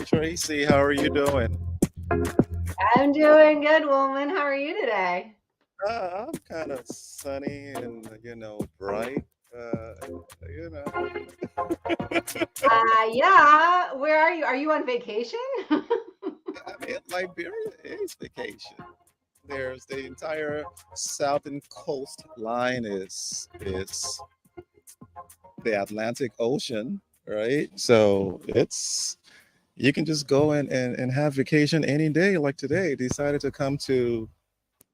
Tracy, how are you doing? I'm doing good, Wulwyn. How are you today? I'm kind of sunny and bright. Uh, you know, Yeah. Where are you? Are you on vacation? I mean, Liberia is vacation. There's the entire southern coastline is the Atlantic Ocean, right? So it's you can just go and have vacation any day. Like today, decided to come to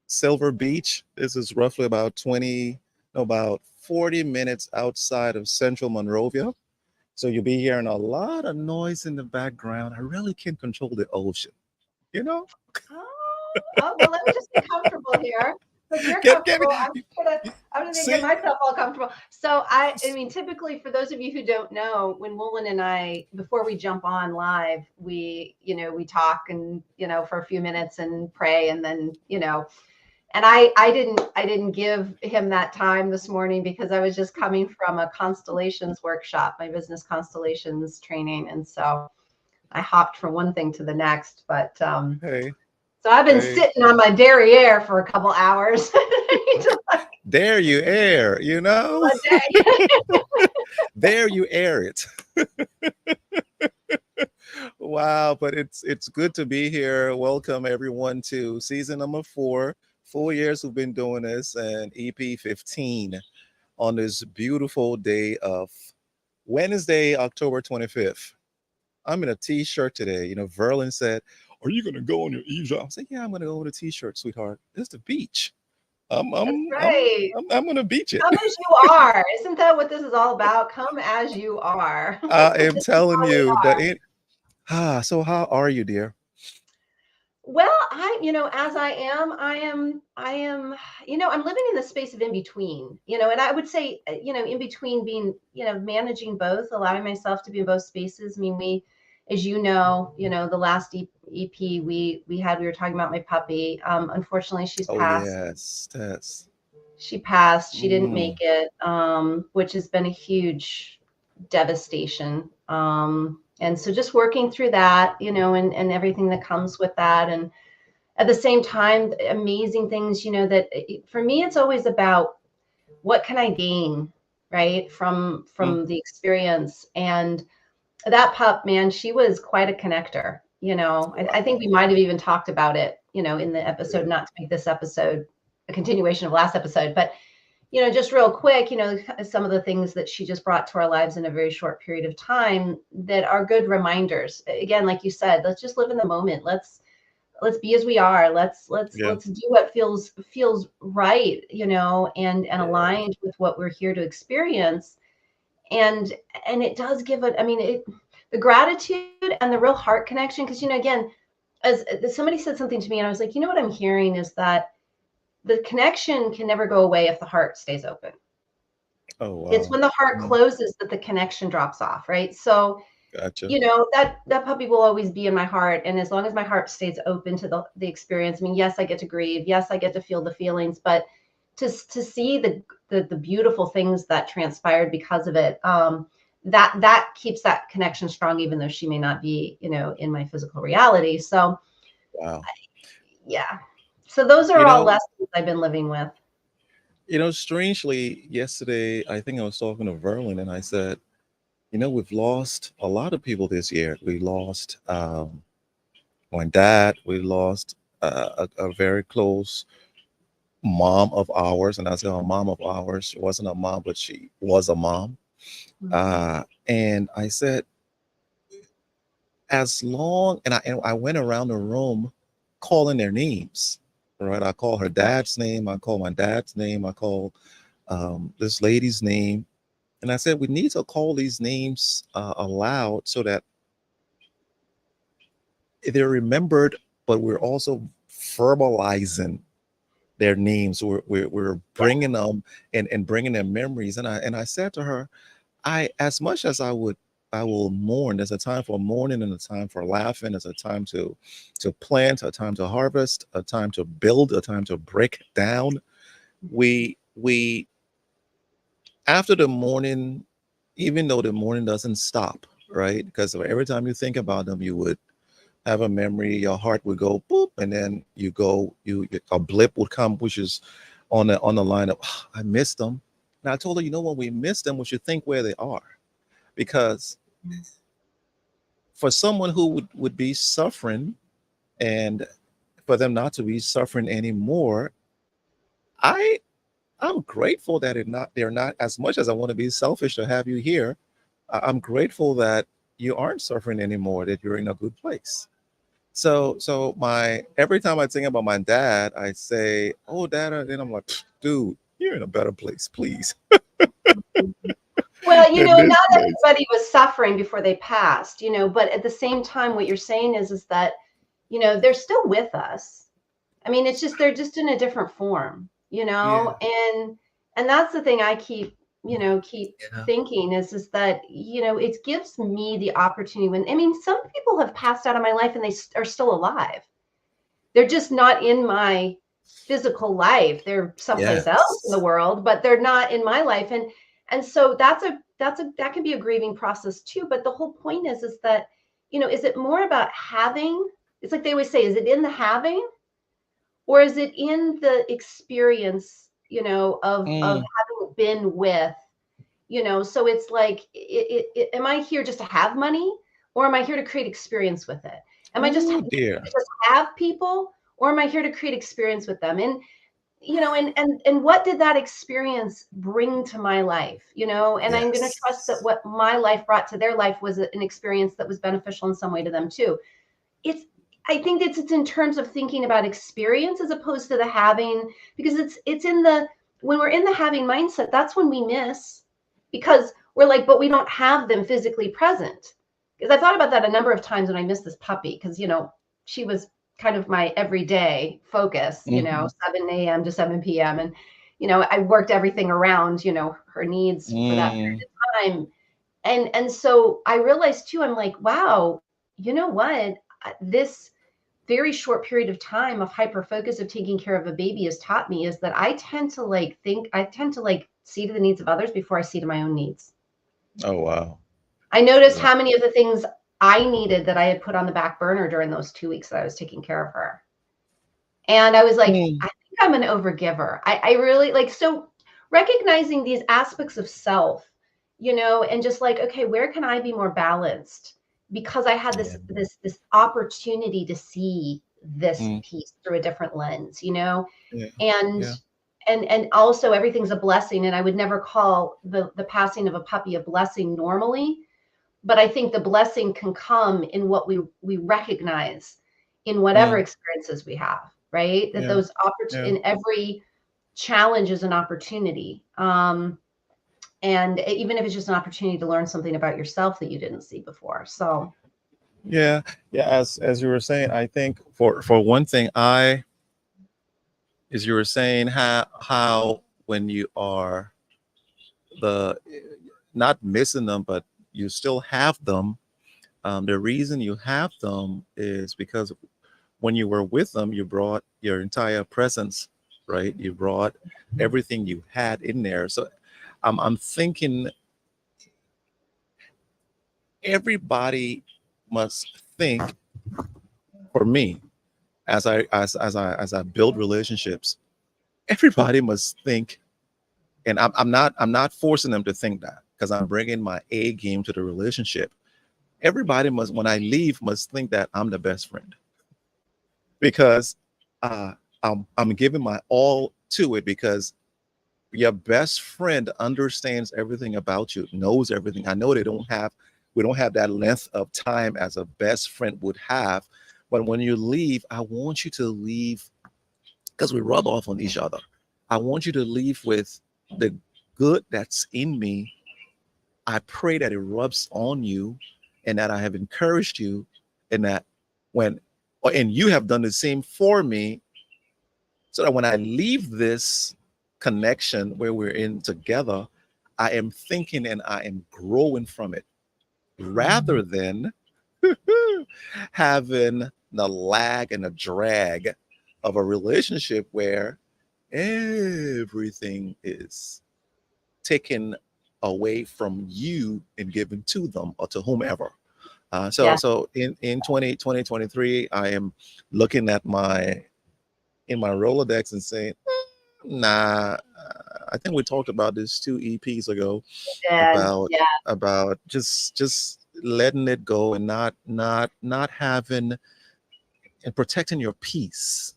Silver Beach. This is roughly about 20, no, about 40 minutes outside of central Monrovia. So you'll be hearing a lot of noise in the background. I really can't control the ocean, you know? Well, let me just get comfortable here. So you're Get me. comfortable. I'm gonna get See, myself all comfortable. So I mean, typically for those of you who don't know, when Wulwyn and I, before we jump on live, we talk and for a few minutes and pray, and then and I didn't give him that time this morning because I was just coming from a constellations workshop, my business constellations training, and so I hopped from one thing to the next. But hey, so I've been hey, sitting on my derriere for a couple hours. there you air, there you air it. Wow, but it's good to be here. Welcome everyone to season number 4. 4 years we've been doing this, and EP 15 on this beautiful day of Wednesday, October 25th. I'm in a t-shirt today. Verlin said, "Are you gonna go on your eavesdrop?" I said, "Yeah, I'm gonna go with a t-shirt, sweetheart. It's the beach. I'm That's I'm I'm right. I'm, I'm gonna beach it." Come as you are. Isn't that what this is all about? Come as you are. I am This is telling how we you that are. it. So how are you, dear? Well, as I am, I'm living in the space of in between, and I would say, in between being, managing both, allowing myself to be in both spaces. I mean, as the last EP we were talking about my puppy. Unfortunately, she's Oh passed. yes, Tess. She passed. She didn't make Mm. it, which has been a huge devastation. And so just working through that, and everything that comes with that. And at the same time, amazing things, that for me, it's always about what can I gain, right, Mm. from the experience. And that pup, man, she was quite a connector. I think we Wow. might have even talked about it, in the episode, Yeah. not to make this episode a continuation of last episode, but just real quick, some of the things that she just brought to our lives in a very short period of time that are good reminders. Again, like you said, let's just live in the moment. Let's be as we are. Yeah. Let's do what feels right, and Right. aligned with what we're here to experience. And it does give it, the gratitude and the real heart connection. Because, again, as somebody said something to me, and I was like, what I'm hearing is that the connection can never go away if the heart stays open. Oh, It's wow. when the heart Mm, closes that the connection drops off, right? So, gotcha. that puppy will always be in my heart, and as long as my heart stays open to the experience, yes, I get to grieve, yes, I get to feel the feelings, but to see the beautiful things that transpired because of it, that keeps that connection strong, even though she may not be, in my physical reality. So Wow. yeah, so those are You all know, lessons I've been living with. strangely, yesterday, I think I was talking to Verlin and I said, we've lost a lot of people this year. We lost my dad. We lost a very close mom of ours. And I say a mom of ours. She wasn't a mom, but she was a mom. Mhm. And I said, as long, and I went around the room calling their names, right? I call her dad's name. I call my dad's name. I call this lady's name. And I said, we need to call these names aloud so that they're remembered, but we're also verbalizing their names. We're bringing them and bringing them memories. And I said to her, as much as I will mourn. There's a time for mourning and a time for laughing. There's a time to plant, a time to harvest, a time to build, a time to break down. We after the mourning, even though the mourning doesn't stop, right? Because every time you think about them, you would have a memory, your heart would go boop, and then you go, a blip would come, which is on the line of, "Ah, I missed them." And I told her, when we miss them, we should think where they are, because for someone who would be suffering, and for them not to be suffering anymore, I I'm grateful that they're not, as much as I want to be selfish to have you here. I'm grateful that you aren't suffering anymore, that you're in a good place. So my every time I think about my dad, I say, "Oh, dad," and then I'm like, "Dude, you're in a better place, please, Well, than this not place." everybody was suffering before they passed, but at the same time, what you're saying is that, they're still with us. It's just they're just in a different form, Yeah, and that's the thing I keep yeah, thinking is that, it gives me the opportunity when, some people have passed out of my life and they are still alive. They're just not in my physical life. They're someplace else in the yes, world, but they're not in my life. And so that can be a grieving process too. But the whole point is that, is it more about having? It's like they always say, is it in the having, or is it in the experience, of mm, having been with, so it's like, am I here just to have money, or am I here to create experience with it? Am I just oh here dear, to just have people, or am I here to create experience with them? And and what did that experience bring to my life? And I'm going to trust that yes, what my life brought to their life was an experience that was beneficial in some way to them too. It's I think it's in terms of thinking about experience as opposed to the having, because it's in the when we're in the having mindset, that's when we miss, because we're like, but we don't have them physically present. Because I thought about that a number of times when I missed this puppy, because she was kind of my everyday focus, hmm, 7 a.m. to 7 p.m. And I worked everything around, her needs for that mm, period of time. And so I realized too, I'm like, wow, you know what? This very short period of time of hyper focus of taking care of a baby has taught me is that I tend to like see to the needs of others before I see to my own needs. oh wow, I noticed wow, how many of the things I needed that I had put on the back burner during those 2 weeks that I was taking care of her. And I was like, mm, I think I'm an overgiver. I really like, so recognizing these aspects of self, and just like, okay, where can I be more balanced? Because I had yeah, this opportunity to see this mm, piece through a different lens, yeah, and yeah, and also everything's a blessing. And I would never call the passing of a puppy a blessing normally, but I think the blessing can come in what we recognize in whatever Mm, experiences we have, right? That yeah, those yeah, in every challenge is an opportunity. And even if it's just an opportunity to learn something about yourself that you didn't see before. So yeah, yeah. As you were saying, I think for one thing, as you were saying, how when you are the not missing them, but you still have them. The reason you have them is because when you were with them, you brought your entire presence, right? You brought everything you had in there. So I'm thinking everybody must think for me as I build relationships, everybody must think, and I'm not forcing them to think that because I'm bringing my A game to the relationship. Everybody must, when I leave, must think that I'm the best friend because uh, I'm giving my all to it because your best friend understands everything about you, knows everything. I know we don't have that length of time as a best friend would have, but when you leave, I want you to leave because we rub off on each other. I want you to leave with the good that's in me. I pray that it rubs on you and that I have encouraged you and that when and you have done the same for me so that when I leave this connection where we're in together, I am thinking and I am growing from it rather than having the lag and the drag of a relationship where everything is taken away from you and given to them or to whomever. So yeah, so in 2023, I am looking at my in my Rolodex and saying, nah, I think we talked about this two EPs ago and about yeah, just letting it go and not having and protecting your peace,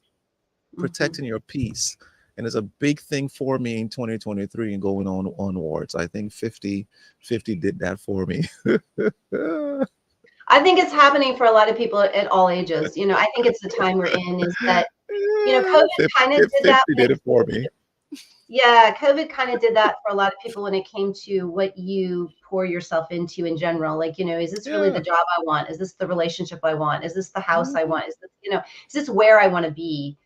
hmm, protecting your peace. And it's a big thing for me in 2023 and going on onwards. I think 50 did that for me. I think it's happening for a lot of people at all ages. I think it's the time we're in is that, COVID 50, kind of did that 50 when did it it for me. yeah, COVID kind of did that for a lot of people when it came to what you pour yourself into in general. Like, is this really the Yeah. job I want? Is this the relationship I want? Is this the house I Mhm. want? Is this where I want to be?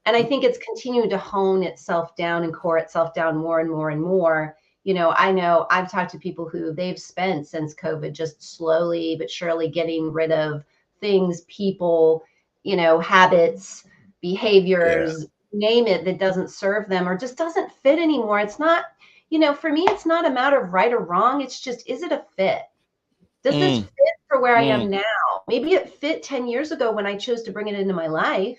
And I think it's continuing to hone itself down and core itself down more and more and more. I know I've talked to people who they've spent since COVID just slowly but surely getting rid of things, people, habits, Yeah. behaviors, name it, that doesn't serve them or just doesn't fit anymore. It's not, for me, it's not a matter of right or wrong. It's just, is it a fit? Does this Mm, fit for where I mm, am now? Maybe it fit 10 years ago when I chose to bring it into my life,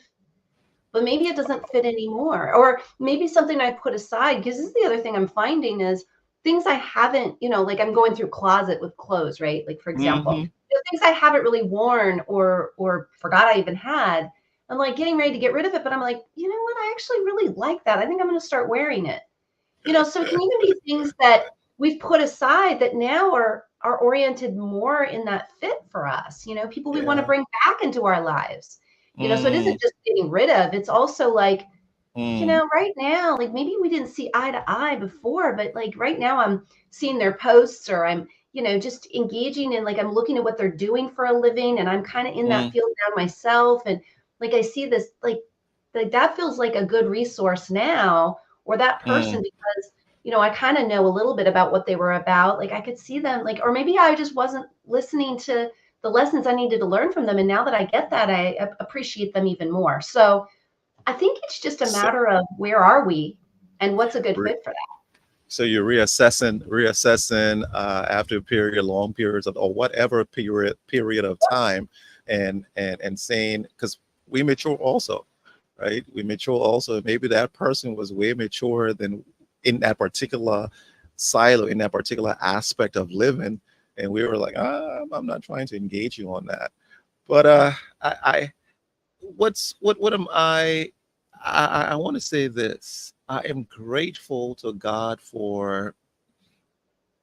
but maybe it doesn't fit anymore. Or maybe something I put aside, because this is the other thing I'm finding is things I haven't, like I'm going through closet with clothes, right? Like for example, mhm, things I haven't really worn or forgot I even had. I'm like getting ready to get rid of it, but I'm like, you know what? I actually really like that. I think I'm going to start wearing it. So it can even be things that we've put aside that now are oriented more in that fit for us, people we want to yeah. bring back into our lives. So it Mm, isn't just getting rid of, it's also like, mm, right now, like maybe we didn't see eye to eye before, but like right now I'm seeing their posts or I'm, just engaging in like I'm looking at what they're doing for a living and I'm kind of in that mm, field now myself. And like I see this like that feels like a good resource now, or that person, mm. because I kind of know a little bit about what they were about. Like I could see them like, or maybe I just wasn't listening to the lessons I needed to learn from them. And now that I get that, I appreciate them even more. So I think it's just a So, matter of where are we and what's a good re- fit for that. so you're reassessing after a period, long periods of or whatever period of time, and saying because we mature also, right? We mature also. Maybe that person was way mature than in that particular silo, in that particular aspect of living, and we were like, I'm not trying to engage you on that. But I what am I want to say this. I am grateful to God for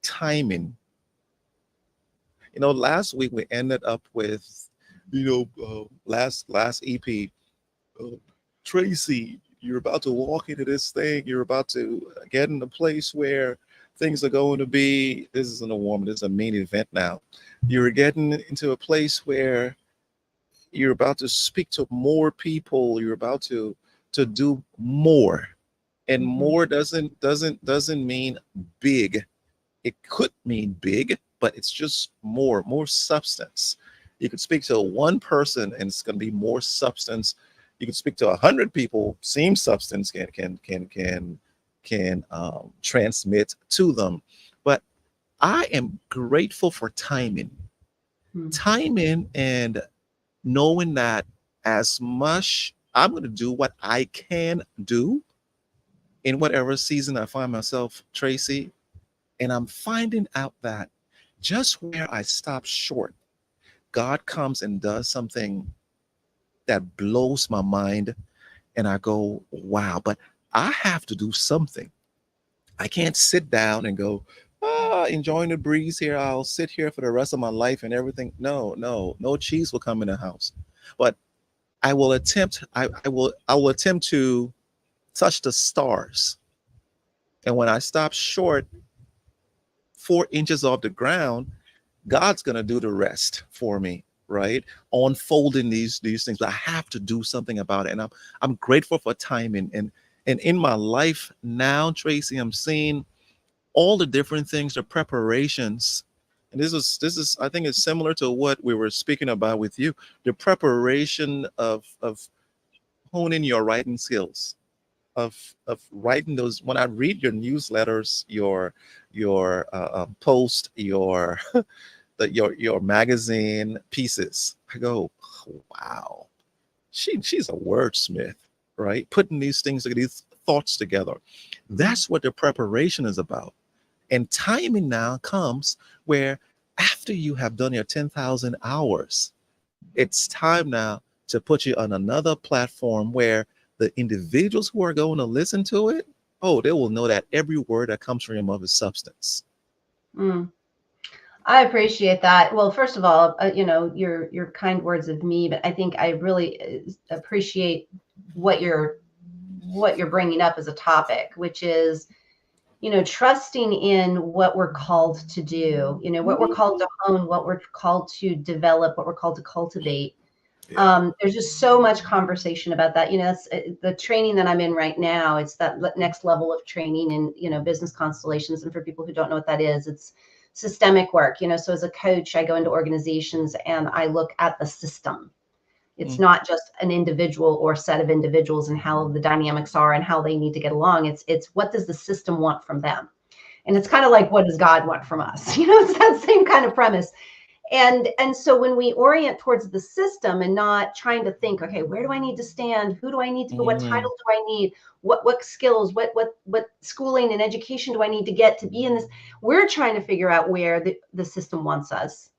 timing. Last week we ended up with, last EP, uh, Tracy, you're about to walk into this thing. You're about to get in a place where things are going to be. This isn't a warm. This is a main event now. You're getting into a place where you're about to speak to more people. You're about to do more, and Mhm. more doesn't mean big. It could mean big, but it's just more substance. You could speak to one person and it's going to be more substance. You could speak to 100 people, same substance can transmit to them. But I am grateful for Mhm. timing, and knowing that as much I'm going to do what I can do in whatever season I find myself, Tracy. And I'm finding out that just where I stop short, God comes and does something that blows my mind. And I go, wow, but I have to do something. I can't sit down and go, enjoying the breeze here. I'll sit here for the rest of my life and everything. No, no, no cheese will come in the house. But I will attempt to touch the stars. And when I stop short 4 inches off the ground, God's gonna do the rest for me, right? Unfolding these things, but I have to do something about it, and I'm grateful for timing. And in my life now, Tracy, I'm seeing all the different things, the preparations, and this is I think it's similar to what we were speaking about with you, the preparation of honing your writing skills, of writing those. When I read your newsletters, your post, your magazine pieces, I go, wow, she's a wordsmith, right? Putting these things, these thoughts together. Mhm. That's what the preparation is about. And timing now comes where after you have done your 10,000 hours, it's time now to put you on another platform where the individuals who are going to listen to it, oh, they will know that every word that comes from your mouth is substance. Mm. I appreciate that. Well, first of all, your kind words of me, but I think I really appreciate what you're bringing up as a topic, which is, trusting in what we're called to do, what we're called to hone, what we're called to develop, what we're called to cultivate. Yeah. There's just so much conversation about that. That's the training that I'm in right now. It's that next level of training in, business constellations. And for people who don't know what that is, it's systemic work. So as a coach, I go into organizations and I look at the system. It's Mm, not just an individual or set of individuals and how the dynamics are and how they need to get along. It's what does the system want from them? And it's kind of like, what does God want from us? It's that same kind of premise. And so when we orient towards the system and not trying to think, okay, where do I need to stand? Who do I need to go? What mm, title do I need? What skills, what schooling and education do I need to get to be in this? We're trying to figure out where the system wants us,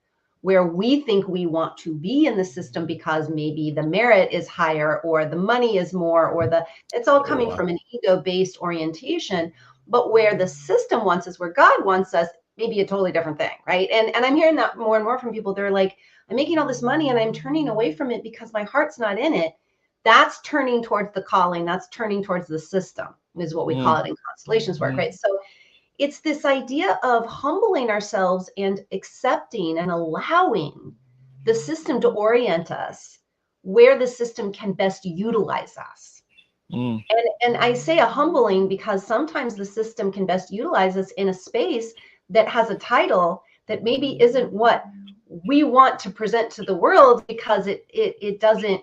where we think we want to be in the system because maybe the merit is higher or the money is more or it's all oh coming wow. from an ego-based orientation. But where the system wants us, where God wants us, maybe a totally different thing, right? And I'm hearing that more and more from people. They're like, I'm making all this money and I'm turning away from it because my heart's not in it. That's turning towards the calling. That's turning towards the system, is what we call Mm, it in constellations work, mm, right? So it's this idea of humbling ourselves and accepting and allowing the system to orient us where the system can best utilize us. mm, And I say a humbling because sometimes the system can best utilize us in a space that has a title that maybe isn't what we want to present to the world because it doesn't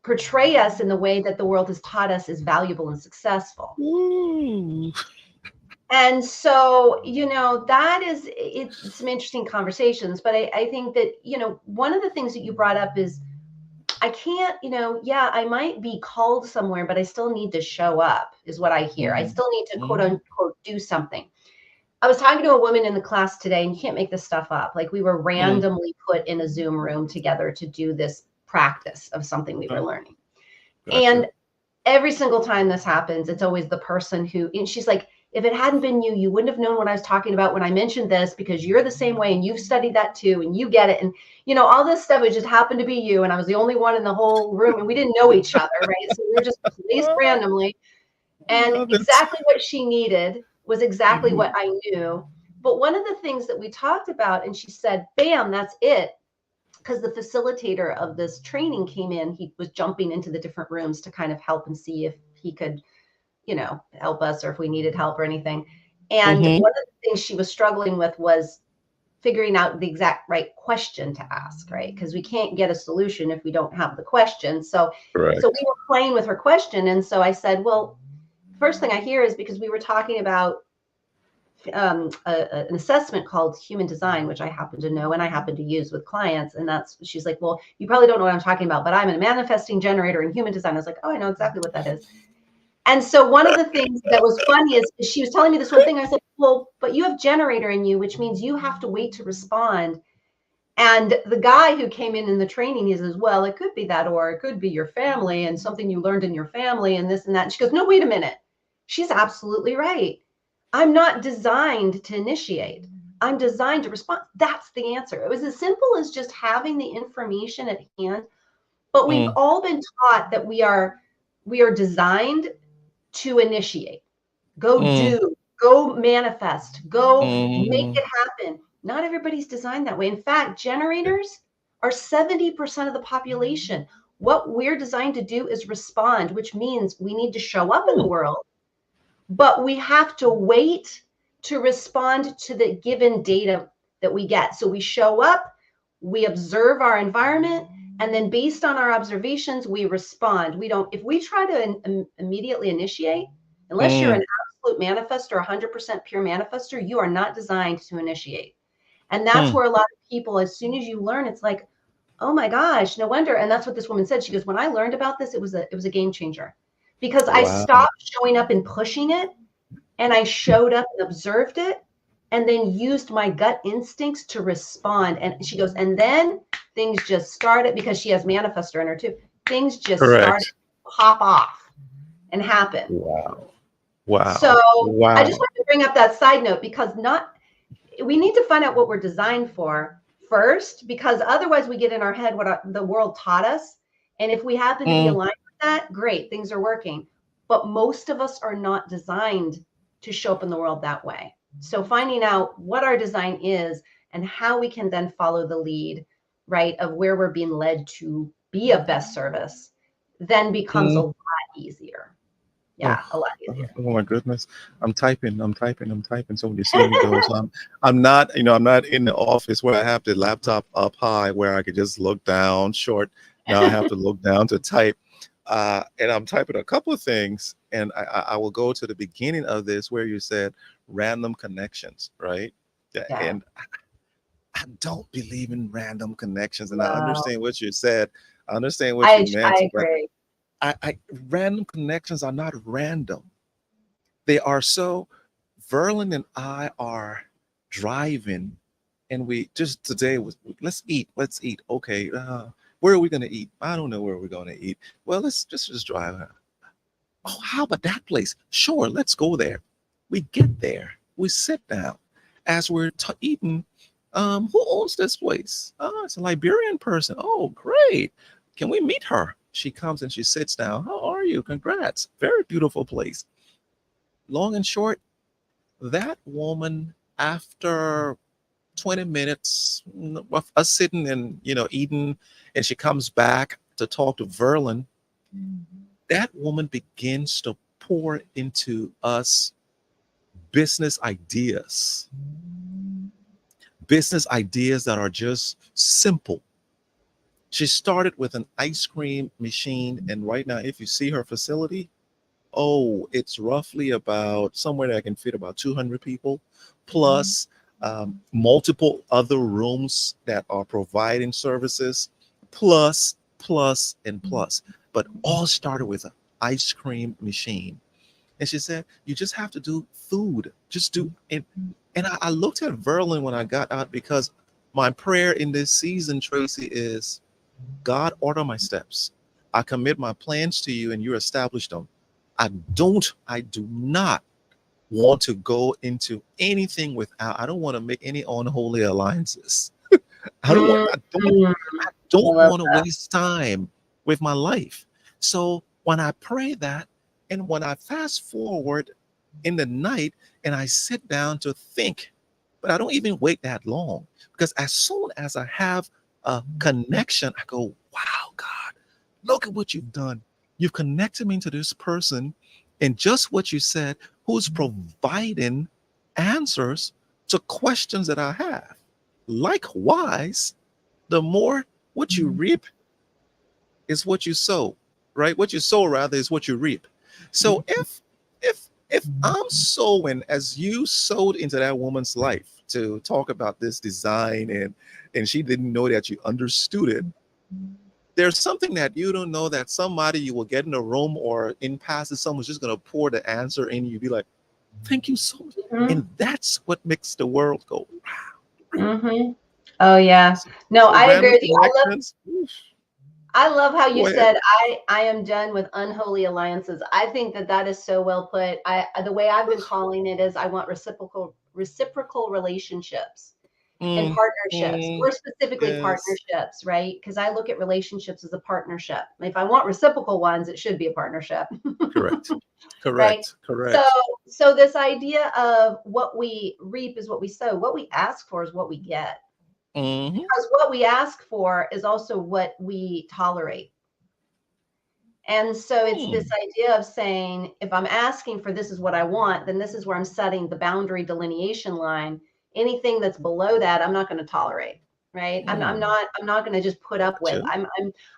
portray us in the way that the world has taught us is valuable and successful. ooh, And so, that is it's some interesting conversations. But I think that, one of the things that you brought up is I can't, yeah, I might be called somewhere, but I still need to show up, is what I hear. I mm, still need to quote mm, unquote do something. I was talking to a woman in the class today, and you can't make this stuff up. Like, we were mm, randomly put in a Zoom room together to do this practice of something we were oh, learning. And gotcha. every single time this happens, it's always the person who, and she's like, if it hadn't been you, you wouldn't have known what I was talking about when I mentioned this, because you're the same way and you've studied that too and you get it. And, all this stuff, it just happened to be you. And I was the only one in the whole room and we didn't know each other, right? So we were just placed randomly. And Love it. exactly what she needed was exactly Mhm. what I knew. But one of the things that we talked about, and she said, bam, that's it. Because the facilitator of this training came in, he was jumping into the different rooms to kind of help and see if he could, help us or if we needed help or anything. And Mhm. one of the things she was struggling with was figuring out the exact right question to ask, right? Because we can't get a solution if we don't have the question. So we Correct. were playing with her question. And so I said, well, first thing I hear is because we were talking about an assessment called human design, which I happen to know and I happen to use with clients. And she's like, well, you probably don't know what I'm talking about, but I'm a manifesting generator in human design. I was like, oh, I know exactly what that is. And so one of the things that was funny is she was telling me this one thing. I said, well, but you have generator in you, which means you have to wait to respond. And the guy who came in the training, he says, well, it could be that, or it could be your family and something you learned in your family and this and that. And she goes, no, wait a minute. She's absolutely right. I'm not designed to initiate. I'm designed to respond. That's the answer. It was as simple as just having the information at hand. But we've Mm, all been taught that we are designed to initiate. Go mm, do, go manifest, go make mm, it happen. Not everybody's designed that way. In fact, generators are 70% of the population. What we're designed to do is respond, which means we need to show up in the mm, world, but we have to wait to respond to the given data that we get. So we show up, we observe our environment, and then based on our observations, we respond. We don't, if we try to immediately initiate, unless you're mm. an absolute manifestor, 100% pure manifestor, you are not designed to initiate. And that's Mm. where a lot of people, as soon as you learn, it's like, oh my gosh, no wonder. And that's what this woman said. She goes, when I learned about this, it was a game changer because I Wow. stopped showing up and pushing it, and I showed up and observed it and then used my gut instincts to respond. And she goes, and then things just started, because she has manifestor in her too. Things just started Correct. to pop off and happen. Wow. Wow. So I just Wow. wanted to bring up that side note, because we need to find out what we're designed for first, because otherwise we get in our head what the world taught us. And if we happen to be Mm, aligned with that, great, things are working. But most of us are not designed to show up in the world that way. So finding out what our design is and how we can then follow the lead, right, of where we're being led to be of best service, then becomes a mm. lot easier. Yeah, a Oh, lot oh easier. oh my goodness. I'm typing. I'm typing. I'm typing. So when you see me go, so I'm not, I'm not in the office where I have the laptop up high where I could just look down short. Now I have to look down to type. And I'm typing a couple of things, and I will go to the beginning of this where you said random connections, right? Yeah, Yeah. and I don't believe in random connections, and I No, understand what you said. I understand what you I meant, but agree. random connections are not random. They are so. Verlin and I are driving, and we just today was let's eat. Let's eat. Okay, where are we gonna eat? I don't know where we're gonna eat. Well, let's just drive. Oh, how about that place? Sure, let's go there. We get there. We sit down. As we're eating, who owns this place? Oh, it's a Liberian person. Oh, great. Can we meet her? She comes and she sits down. How are you? Congrats. Very beautiful place. Long and short, that woman, after 20 minutes of us sitting and, eating, and she comes back to talk to Verlin, that woman begins to pour into us business ideas, business ideas that are just simple. She started with an ice cream machine, and right now, if you see her facility, oh, it's roughly about somewhere that can fit about 200 people, plus multiple other rooms that are providing services, and plus. But all started with an ice cream machine. And she said, you just have to do food. Just do it. And I looked at Verlin when I got out, because my prayer in this season, Tracy, is God order my steps. I commit my plans to you and you establish them. I do not want to go into anything without, I don't want to make any unholy alliances. Mm, mm, I I don't love want to that. waste time with my life. So when I pray that, and when I fast forward in the night and I sit down to think, but I don't even wait that long, because as soon as I have a connection, I go, wow, God, look at what you've done. You've connected me to this person, and just what you said, who's providing answers to questions that I have. Likewise, the more what you reap is what you sow, right? What you sow rather is what you reap. So if I'm sowing as you sowed into that woman's life to talk about this design, and she didn't know that you understood it, there's something that you don't know, that somebody you will get in a room or in passage, someone's just gonna pour the answer in, you be like, thank you so much. Mhm, And that's what makes the world go. mhm. Oh yeah. No, So I agree random with you. connections. Oof, I love how you go ahead. said I am done with unholy alliances. I think that that is so well put. The way I've been calling it is I want reciprocal relationships and Mm, partnerships, mm, more specifically yes, partnerships, right? Because I look at relationships as a partnership. If I want reciprocal ones, it should be a partnership, correct, right? correct, So correct. so this idea of what we reap is what we sow, what we ask for is what we get. Hmm. Because what we ask for is also what we tolerate. And so it's this Mm, idea of saying, if I'm asking for this is what I want, then this is where I'm setting the boundary delineation line. Anything that's below that, I'm not going to tolerate. Right. mm, I'm not going to just put up with. gotcha.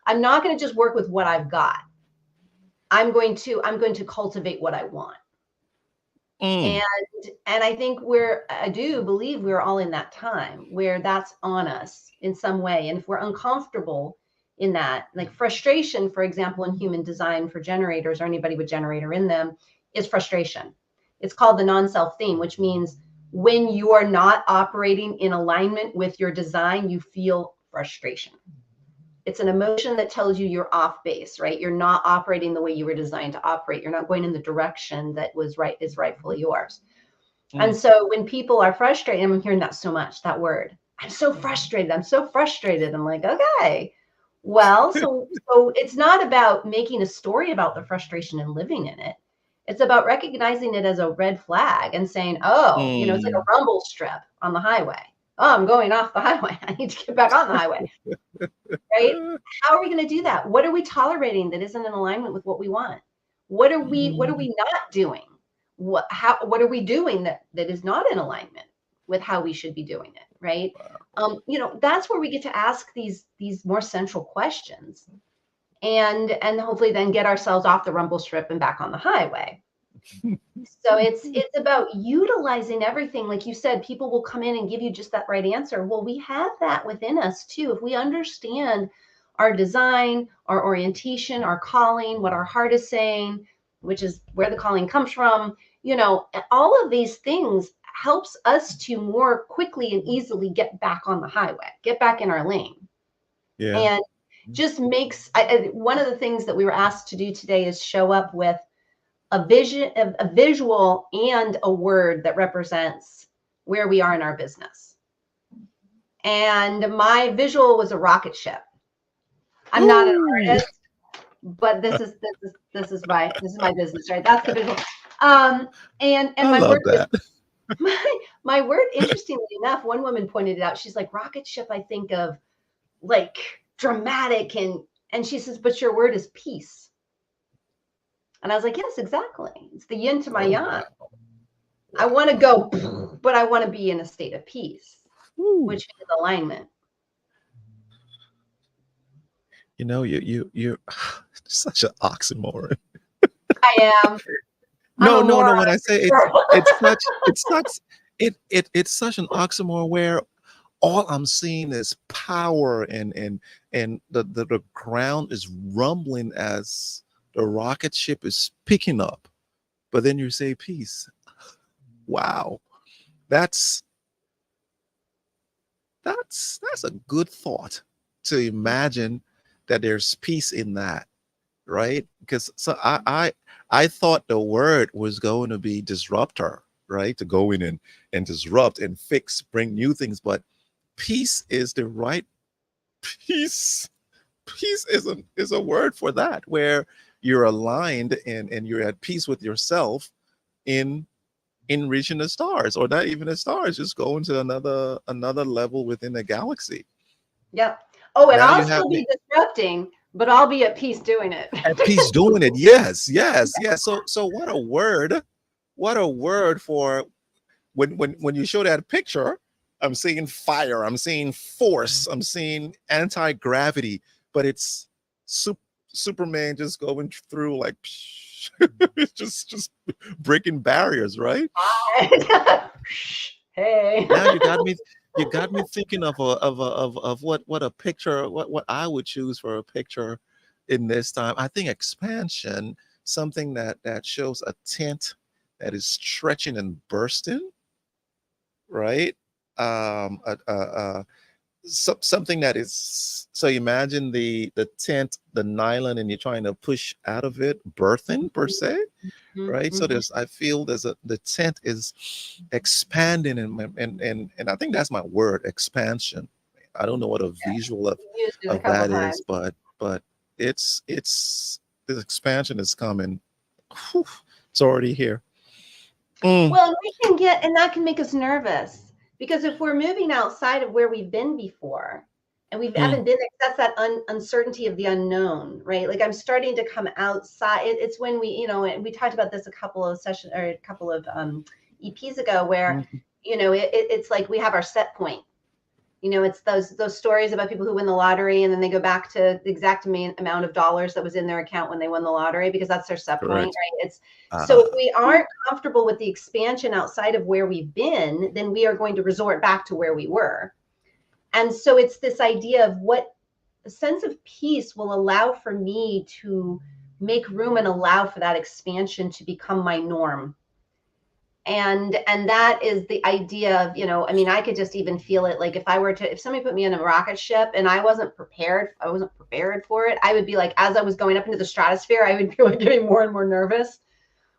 I'm not going to just work with what I've got. I'm going to cultivate what I want. Mm, And I think I do believe we're all in that time where that's on us in some way. And if we're uncomfortable in that, like frustration, for example, in human design for generators or anybody with generator in them, is frustration. It's called the non-self theme, which means when you are not operating in alignment with your design, you feel frustration. It's an emotion that tells you you're off base, right? You're not operating the way you were designed to operate. You're not going in the direction that is rightfully yours. And mm. so when people are frustrated, I'm hearing that so much, that word. I'm so frustrated. I'm so frustrated. I'm like, okay. Well, so it's not about making a story about the frustration and living in it. It's about recognizing it as a red flag and saying, oh, it's like Mm. a rumble strip on the highway. Oh, I'm going off the highway. I need to get back on the highway, right? How are we going to do that? What are we tolerating that isn't in alignment with what we want? What are Mm. we not doing? What are we doing that is not in alignment with how we should be doing it, right? That's where we get to ask these more central questions and hopefully then get ourselves off the rumble strip and back on the highway. So it's about utilizing everything. Like you said, people will come in and give you just that right answer. Well, we have that within us too. If we understand our design, our orientation, our calling, what our heart is saying, which is where the calling comes from, all of these things helps us to more quickly and easily get back on the highway, get back in our lane. Yeah. And just makes one of the things that we were asked to do today is show up with a vision, a visual, and a word that represents where we are in our business. And my visual was a rocket ship. I'm not an Ooh, artist, but this is my business, right? That's the visual. And I my word love was that. my word. Interestingly enough, one woman pointed it out. She's like, rocket ship. I think of like dramatic, and she says, but your word is peace. And I was like, yes, exactly. It's the yin to my Oh yang. wow, I want to wow. go, but I want to be in a state of peace, Ooh. which is alignment. You such an oxymoron. I am. I'm No, a no, moron no. When I say for sure. it's such an oxymoron where all I'm seeing is power, and the ground is rumbling as the rocket ship is picking up. But then you say peace. Wow. That's that's a good thought, to imagine that there's peace in that. right? Because so I thought the word was going to be disruptor, right? To go in and disrupt and fix, bring new things, but peace is the right peace. Peace is a word for that, where you're aligned and you're at peace with yourself in reaching the stars, or not even the stars, just going to another level within the galaxy. Yep. Oh, and Now I'll you have still me be disrupting, but I'll be at peace doing it. at peace doing it. Yes, yes, yes. So what a word. What a word for when you show that picture. I'm seeing fire, I'm seeing force, I'm seeing anti-gravity, but it's sup- Superman just going through like just breaking barriers, right? Hey. Now you got me thinking of what a picture, what I would choose for a picture in this time. I think expansion, something that shows a tent that is stretching and bursting, right? Something that is, so imagine the tent, the nylon, and you're trying to push out of it, birthing per se, right? So Mhm. there's, I feel there's a, the tent is expanding, and I think that's my word, expansion. I don't know what a visual Used it a of couple that is, times. but it's this expansion is coming. Whew, it's already here. Mm, Well, and we can get, and that can make us nervous because if we're moving outside of where we've been before, and we mm, haven't been, that's that uncertainty of the unknown, right? Like I'm starting to come outside. It's when we, and we talked about this a couple of sessions or a couple of EPs ago, where mm, it's like we have our set point. It's those stories about people who win the lottery and then they go back to the exact amount of dollars that was in their account when they won the lottery because that's their set point, correct. right? It's so if Ah, we aren't comfortable with the expansion outside of where we've been, then we are going to resort back to where we were. And so it's this idea of what a sense of peace will allow for me to make room and allow for that expansion to become my norm. And that is the idea of, I mean, I could just even feel it. Like if somebody put me in a rocket ship and I wasn't prepared for it, I would be like, as I was going up into the stratosphere, I would be like getting more and more nervous,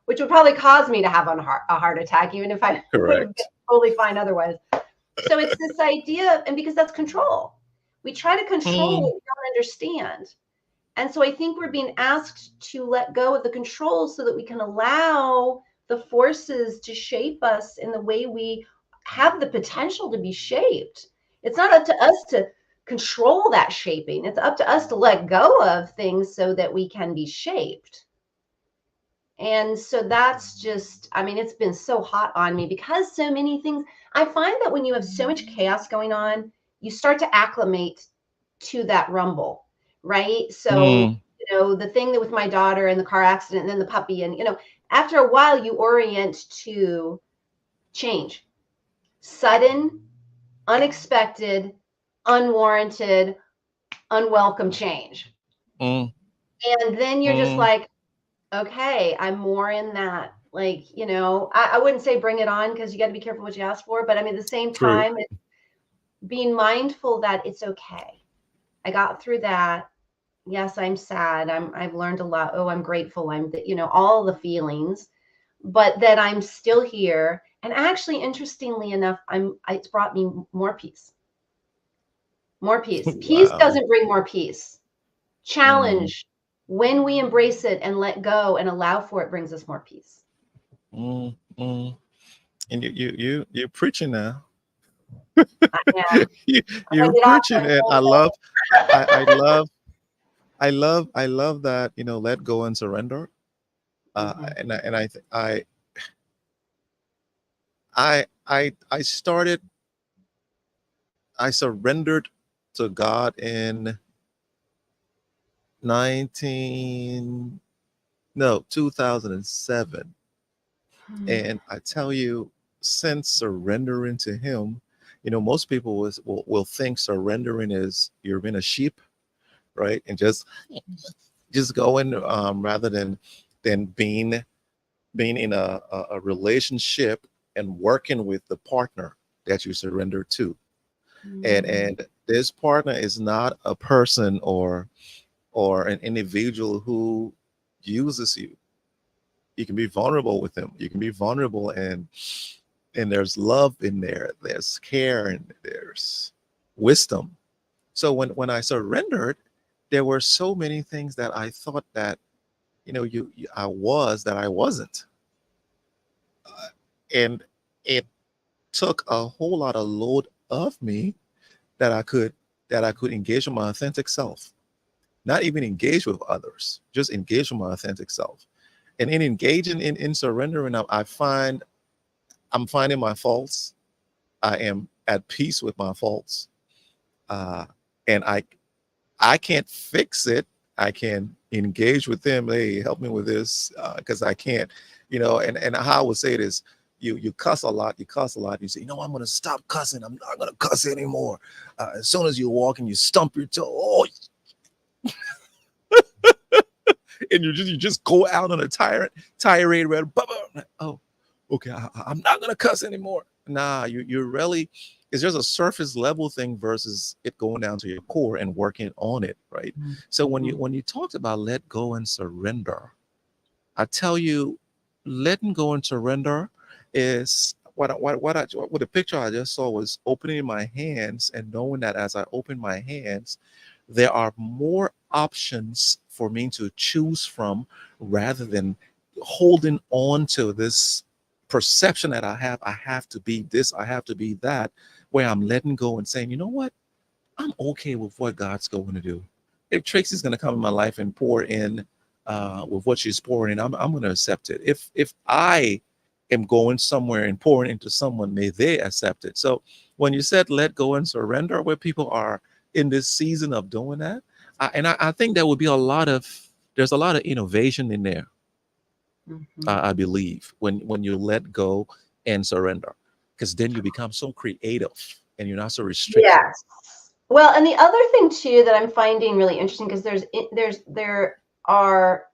which would probably cause me to have a heart attack, even if I would have been correct. totally fine otherwise. So it's this idea of, and because that's control, we try to control Mm, what we don't understand. And so I think we're being asked to let go of the control so that we can allow the forces to shape us in the way we have the potential to be shaped. It's not up to us to control that shaping. It's up to us to let go of things so that we can be shaped. And so that's just, I mean, it's been so hot on me because so many things. I find that when you have so much chaos going on, you start to acclimate to that rumble, right? So, mm, the thing that with my daughter and the car accident and then the puppy, and, after a while, you orient to change, sudden, unexpected, unwarranted, unwelcome change. mm, And then you're just mm, like, okay, I'm more in that. Like, I wouldn't say bring it on because you got to be careful what you ask for. But I mean, at the same true. time, it's being mindful that it's okay. I got through that. Yes, I'm sad. I've learned a lot. Oh, I'm grateful. All the feelings, but that I'm still here. And actually, interestingly enough, it's brought me more peace. More peace. Peace Wow. doesn't bring more peace. Mm, Challenge, when we embrace it and let go and allow for it, brings us more peace. mm, mm. And you're preaching now. Yeah. you, I'm gonna you're get off preaching, and my soul. I love that, let go and surrender. Mhm. I started, I surrendered to God in 19 no 2007, and I tell you, since surrendering to Him, most people will think surrendering is you're being a sheep, right, and just going, rather than being in a relationship and working with the partner that you surrender to, Mhm. and this partner is not a person, or or an individual who uses you. You can be vulnerable with them. You can be vulnerable, and there's love in there. There's care and there's wisdom. So when I surrendered, there were so many things that I thought that I was that I wasn't, and it took a whole lot of load of me that I could engage with my authentic self. Not even engage with others, just engage with my authentic self. And in engaging in surrendering, I'm finding my faults. I am at peace with my faults. Uh, and I can't fix it. I can engage with them. Hey, help me with this, because I can't, and how I would say it is, you cuss a lot, you say, I'm gonna stop cussing. I'm not gonna cuss anymore. As soon as you walk and you stump your toe, and you just go out on a tirade, oh, okay, I'm not gonna cuss anymore. Nah, you're really, it's just a surface level thing versus it going down to your core and working on it, right? Mm-hmm. So when you talked about let go and surrender, I tell you, letting go and surrender is what the picture I just saw was opening my hands and knowing that as I open my hands, there are more options for me to choose from rather than holding on to this perception that I have to be this, I have to be that, where I'm letting go and saying, you know what? I'm okay with what God's going to do. If Tracy's going to come in my life and pour in with what she's pouring in, I'm going to accept it. If I am going somewhere and pouring into someone, may they accept it. So when you said let go and surrender, where people are in this season of doing that, I think there would be there's a lot of innovation in there. Mm-hmm. I believe when you let go and surrender, because then you become so creative and you're not so restricted. Yes. Well, and the other thing too that I'm finding really interesting, because there are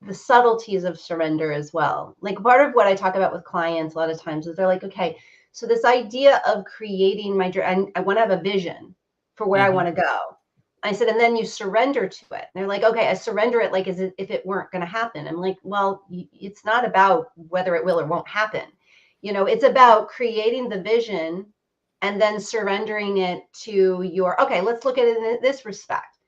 the subtleties of surrender as well. Like part of what I talk about with clients a lot of times is they're like, okay, so this idea of creating my dream, I want to have a vision for where I Mm-hmm. want to go. I said, and then you surrender to it. And they're like, okay, I surrender it like as if it weren't going to happen. I'm like, well, it's not about whether it will or won't happen. It's about creating the vision and then surrendering it to okay, let's look at it in this respect.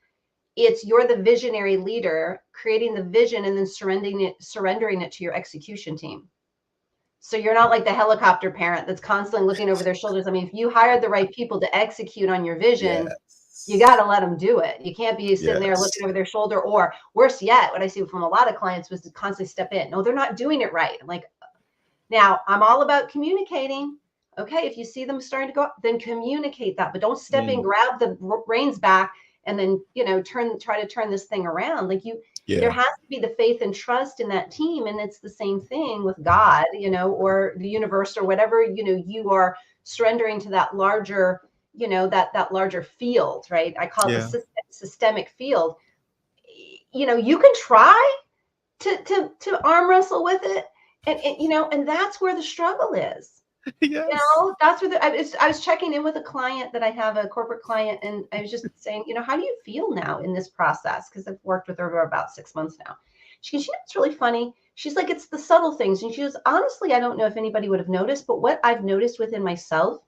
You're the visionary leader creating the vision and then surrendering it to your execution team. So you're not like the helicopter parent that's constantly looking over their shoulders. I mean, if you hired the right people to execute on your vision, you got to let them do it. You can't be sitting there Yes. looking over their shoulder, or worse yet, what I see from a lot of clients was to constantly step in. No, they're not doing it right. I'm like, now I'm all about communicating. Okay, if you see them starting to go up, then communicate that, but don't step in, grab the reins back, and then try to turn this thing around. Like there Yeah. has to be the faith and trust in that team, and it's the same thing with God, or the universe, or whatever you are surrendering to that larger, that larger field, right? I call it Yeah. the systemic field. You can try to arm wrestle with it, and that's where the struggle is. Yes. That's where I was checking in with a client that I have, a corporate client, and I was just saying, how do you feel now in this process? Because I've worked with her for about 6 months now. She goes, it's really funny. She's like, it's the subtle things. And she goes, honestly, I don't know if anybody would have noticed, but what I've noticed within myself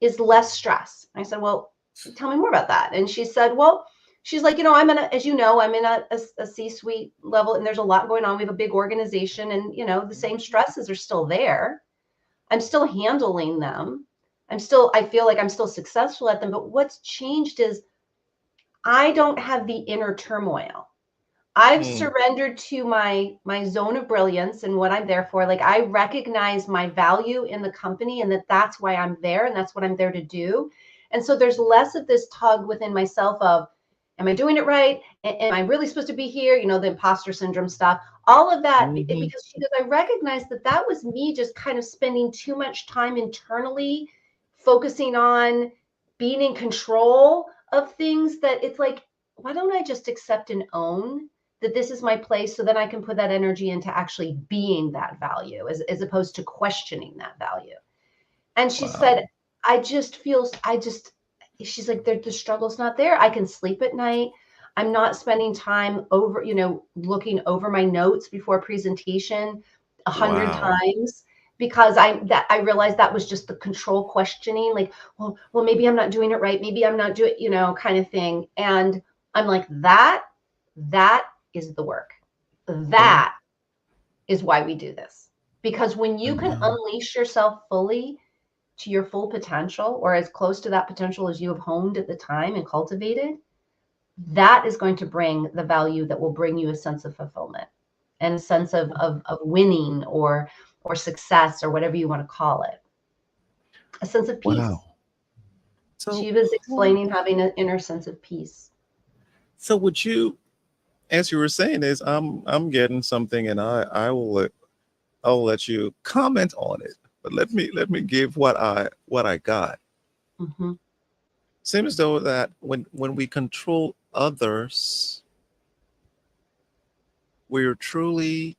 is less stress. I said, well, tell me more about that. And she said, well, she's like, I'm in I'm in a C-suite level, and there's a lot going on. We have a big organization, and, the same stresses are still there. I'm still handling them. I feel like I'm still successful at them. But what's changed is I don't have the inner turmoil. I've Mm. surrendered to my zone of brilliance and what I'm there for. Like, I recognize my value in the company, and that's why I'm there, and that's what I'm there to do. And so there's less of this tug within myself of, am I doing it right? Am I really supposed to be here? The imposter syndrome stuff, all of that, Mm-hmm. because I recognized that was me just kind of spending too much time internally focusing on being in control of things, that it's like, why don't I just accept and own that this is my place, so then I can put that energy into actually being that value, as opposed to questioning that value. And she said, Wow. she's like, the struggle's not there. I can sleep at night. I'm not spending time over, looking over my notes before presentation 100 Wow. times, because I realized that was just the control questioning, like, well, maybe I'm not doing it right. Maybe I'm not doing, kind of thing. And I'm like, that is the work. Yeah. That is why we do this. Because when I you can know. unleash yourself fully to your full potential, or as close to that potential as you have honed at the time and cultivated, that is going to bring the value that will bring you a sense of fulfillment and a sense of winning or success, or whatever you want to call it. A sense of peace. Wow. So, She was explaining having an inner sense of peace. so would you, as you were saying this, I'm getting something, and I'll let you comment on it. But let me give what I got. Mm-hmm. Seems as though that when we control others, we're truly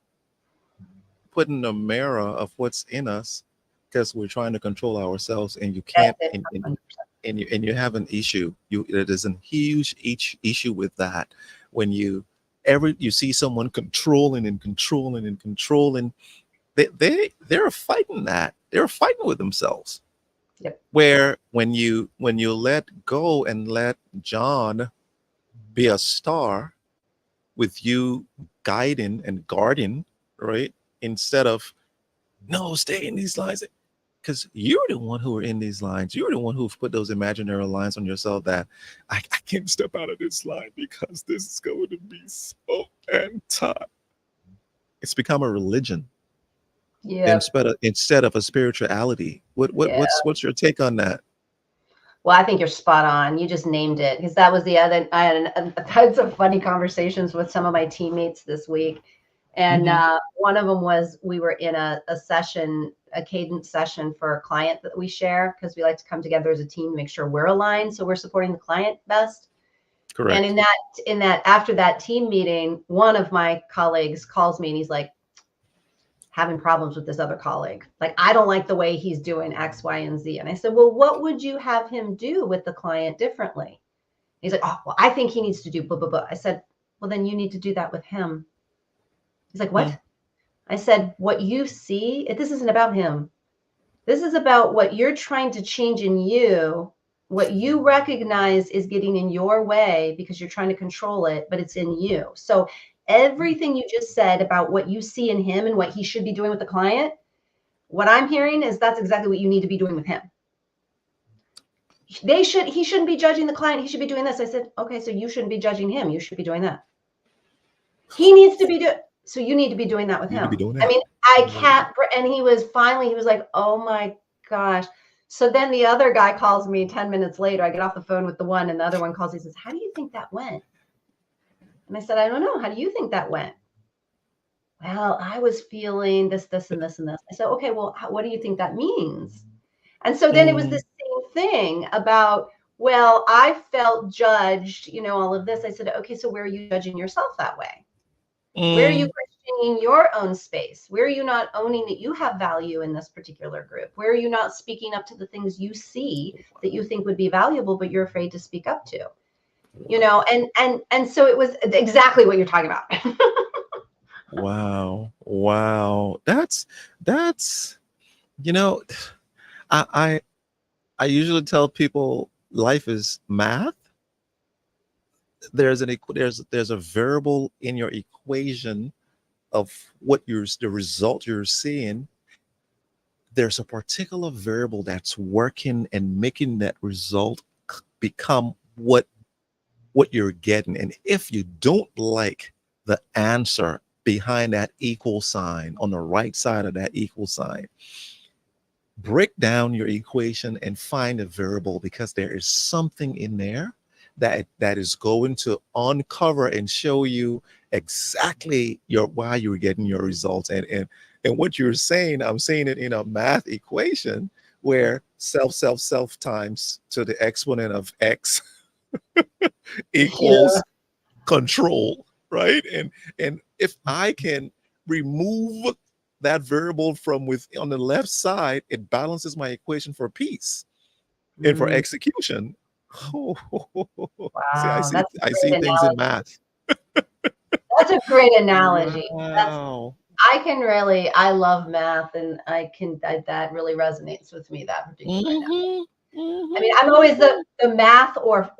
putting a mirror of what's in us, because we're trying to control ourselves, and you That's can't, it. and you have an issue. There's a huge issue with that. When you see someone controlling and controlling and controlling, they're fighting that. They're fighting with themselves. Yep. Where when you let go and let John be a star, with you guiding and guarding, right? Instead of, no, stay in these lines. Because you're the one who are in these lines. You're the one who've put those imaginary lines on yourself that I can't step out of this line because this is going to be so anti. It's become a religion Yep. instead of a spirituality. Yeah. What's your take on that? Well, I think you're spot on. You just named it, because that was the other. I had some funny conversations with some of my teammates this week, and Mm-hmm. one of them was, we were in a session, a cadence session for a client that we share, because we like to come together as a team to make sure we're aligned, so we're supporting the client best. And Correct. in that after that team meeting, one of my colleagues calls me and he's like, having problems with this other colleague. Like, I don't like the way he's doing X, Y, and Z. And I said, well, what would you have him do with the client differently? He's like, oh, well, I think he needs to do blah, blah, blah. I said, well, then you need to do that with him. He's like, Hmm. what? I said, what you see, this isn't about him. This is about what you're trying to change in you. What you recognize is getting in your way because you're trying to control it, but it's in you. So everything you just said about what you see in him and what he should be doing with the client, what I'm hearing is that's exactly what you need to be doing with him. He shouldn't be judging the client. He should be doing this. I said, okay, so you shouldn't be judging him. You should be doing that. He needs to be doing, so you need to be doing that with You need to be him. doing I that. mean, I can't, and he was like, oh my gosh. So then the other guy calls me 10 minutes later. I get off the phone with the one, and the other one calls. He says, how do you think that went? And I said, I don't know. How do you think that went? Well, I was feeling this, this, and this, and this. I said, okay, well, what do you think that means? And so then it was Mm, this same thing about, well, I felt judged, all of this. I said, okay, so where are you judging yourself that way? Where are you mm. questioning your own space? Where are you not owning that you have value in this particular group? Where are you not speaking up to the things you see that you think would be valuable, but you're afraid to speak up to? And so it was exactly what you're talking about. Wow. Wow. That's you know, I I I usually tell people life is math. There's a variable in your equation of the result you're seeing. There's a particular variable that's working and making that result become what you're getting. And if you don't like the answer behind that equal sign, on the right side of that equal sign, break down your equation and find a variable, because there is something in there that is going to uncover and show you exactly why you're getting your results. And what you're saying, I'm saying it in a math equation where self times to the exponent of x Yeah. equals control, right? And if I can remove that variable from with on the left side, it balances my equation for peace and for Mm, execution, See, Wow, that's a I see great things in analogy. math. That's a great analogy. That's Wow. I can really I love math, and that really resonates with me, that particular analogy. Mm-hmm. I mean, Mm-hmm. I'm always Mm-hmm. the math or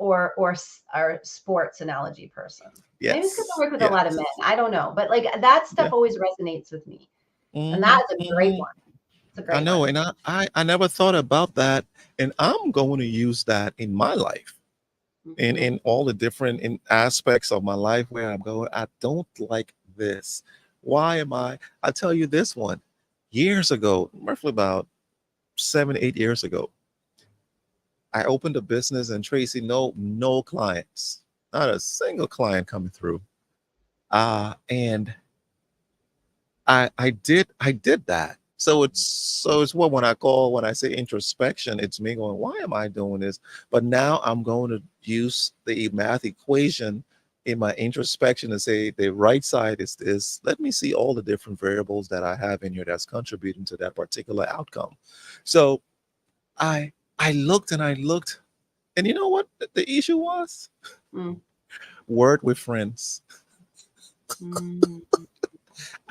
sports analogy person. Maybe it's because I Yes. work with a lot of men. Yes. I don't know, but like that stuff Yeah. always resonates with me, and Mm-hmm. that is a great Mm-hmm. one. It's a I great know, one. and I never thought about that, and I'm going to use that in my life, Hmm. in all the different in aspects of my life where I'm going. I don't like this. Why am I? I'll tell you this one. Years ago, roughly about 7, 8 years ago, I opened a business, and Tracy, no clients, not a single client coming through. And I did that. So it's what when I call when I say introspection, it's me going, why am I doing this? But now I'm going to use the math equation in my introspection and say the right side is this. Let me see all the different variables that I have in here that's contributing to that particular outcome. So I I looked and I looked, and you know what the issue was? Mm, Word with friends. mm,